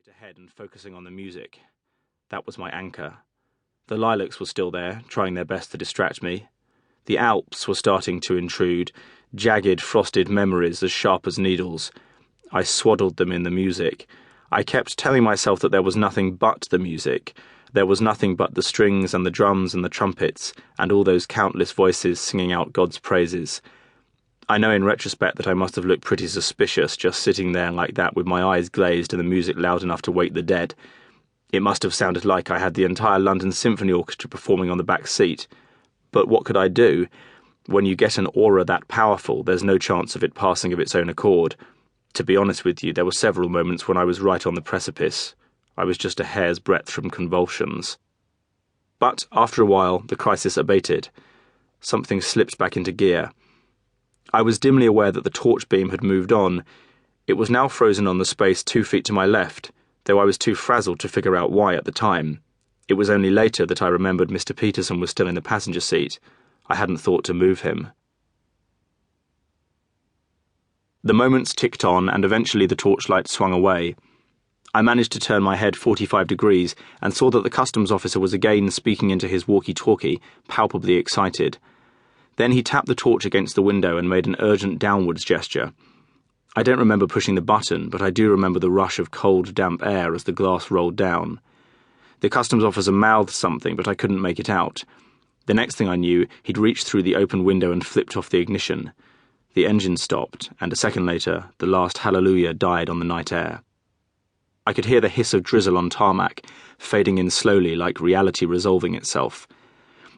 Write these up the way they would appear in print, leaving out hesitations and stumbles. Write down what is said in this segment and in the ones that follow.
straight ahead and focusing on the music. That was my anchor. The lilacs were still there, trying their best to distract me. The Alps were starting to intrude, jagged, frosted memories as sharp as needles. I swaddled them in the music. I kept telling myself that there was nothing but the music. There was nothing but the strings and the drums and the trumpets, and all those countless voices singing out God's praises. I know in retrospect that I must have looked pretty suspicious just sitting there like that with my eyes glazed and the music loud enough to wake the dead. It must have sounded like I had the entire London Symphony Orchestra performing on the back seat. But what could I do? When you get an aura that powerful, there's no chance of it passing of its own accord. To be honest with you, there were several moments when I was right on the precipice. I was just a hair's breadth from convulsions. But after a while, the crisis abated. Something slipped back into gear. I was dimly aware that the torch beam had moved on. It was now frozen on the space 2 feet to my left, though I was too frazzled to figure out why at the time. It was only later that I remembered Mr. Peterson was still in the passenger seat. I hadn't thought to move him. The moments ticked on, and eventually the torchlight swung away. I managed to turn my head 45 degrees and saw that the customs officer was again speaking into his walkie-talkie, palpably excited. Then he tapped the torch against the window and made an urgent downwards gesture. I don't remember pushing the button, but I do remember the rush of cold, damp air as the glass rolled down. The customs officer mouthed something, but I couldn't make it out. The next thing I knew, he'd reached through the open window and flipped off the ignition. The engine stopped, and a second later, the last hallelujah died on the night air. I could hear the hiss of drizzle on tarmac, fading in slowly like reality resolving itself.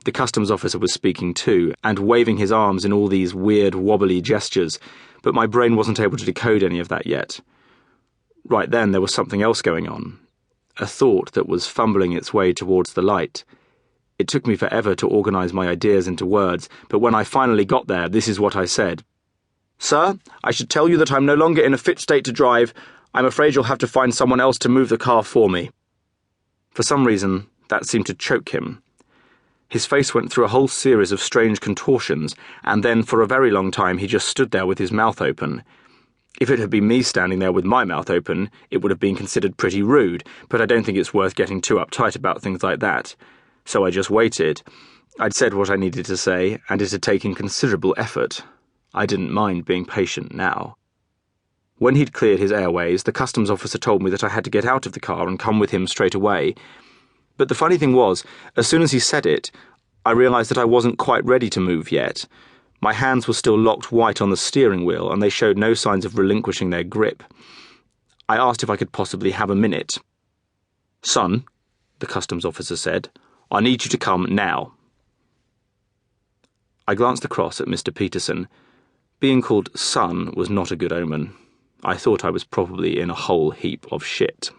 The customs officer was speaking too, and waving his arms in all these weird, wobbly gestures, but my brain wasn't able to decode any of that yet. Right then, there was something else going on. A thought that was fumbling its way towards the light. It took me forever to organise my ideas into words, but when I finally got there, this is what I said. "Sir, I should tell you that I'm no longer in a fit state to drive. I'm afraid you'll have to find someone else to move the car for me." For some reason, that seemed to choke him. His face went through a whole series of strange contortions, and then for a very long time he just stood there with his mouth open. If it had been me standing there with my mouth open, it would have been considered pretty rude, but I don't think it's worth getting too uptight about things like that. So I just waited. I'd said what I needed to say, and it had taken considerable effort. I didn't mind being patient now. When he'd cleared his airways, the customs officer told me that I had to get out of the car and come with him straight away. But the funny thing was, as soon as he said it, I realised that I wasn't quite ready to move yet. My hands were still locked white on the steering wheel, and they showed no signs of relinquishing their grip. I asked if I could possibly have a minute. "Son," the customs officer said, "I need you to come now." I glanced across at Mr. Peterson. Being called son was not a good omen. I thought I was probably in a whole heap of shit.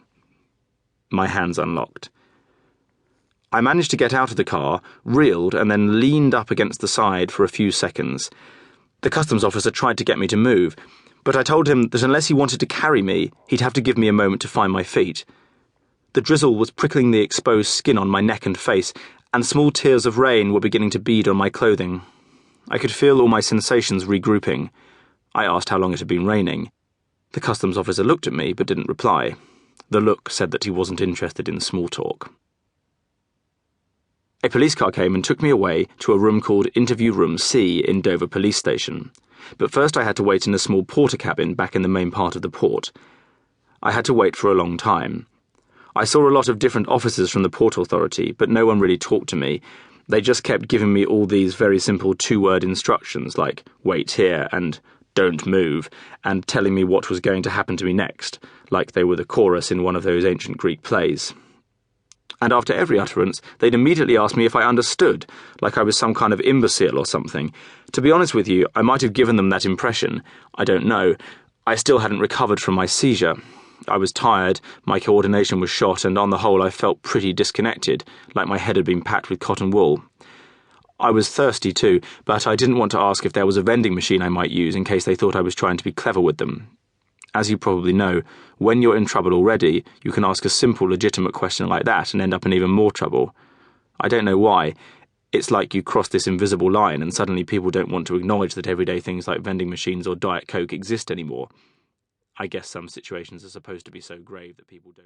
My hands unlocked. I managed to get out of the car, reeled, and then leaned up against the side for a few seconds. The customs officer tried to get me to move, but I told him that unless he wanted to carry me, he'd have to give me a moment to find my feet. The drizzle was prickling the exposed skin on my neck and face, and small tears of rain were beginning to bead on my clothing. I could feel all my sensations regrouping. I asked how long it had been raining. The customs officer looked at me, but didn't reply. The look said that he wasn't interested in small talk. A police car came and took me away to a room called Interview Room C in Dover Police Station. But first I had to wait in a small porter cabin back in the main part of the port. I had to wait for a long time. I saw a lot of different officers from the Port Authority, but no one really talked to me. They just kept giving me all these very simple 2-word instructions like "wait here" and "don't move," and telling me what was going to happen to me next, like they were the chorus in one of those ancient Greek plays. And after every utterance, they'd immediately ask me if I understood, like I was some kind of imbecile or something. To be honest with you, I might have given them that impression. I don't know. I still hadn't recovered from my seizure. I was tired, my coordination was shot, and on the whole I felt pretty disconnected, like my head had been packed with cotton wool. I was thirsty too, but I didn't want to ask if there was a vending machine I might use in case they thought I was trying to be clever with them. As you probably know, when you're in trouble already, you can ask a simple, legitimate question like that and end up in even more trouble. I don't know why. It's like you cross this invisible line and suddenly people don't want to acknowledge that everyday things like vending machines or Diet Coke exist anymore. I guess some situations are supposed to be so grave that people don't.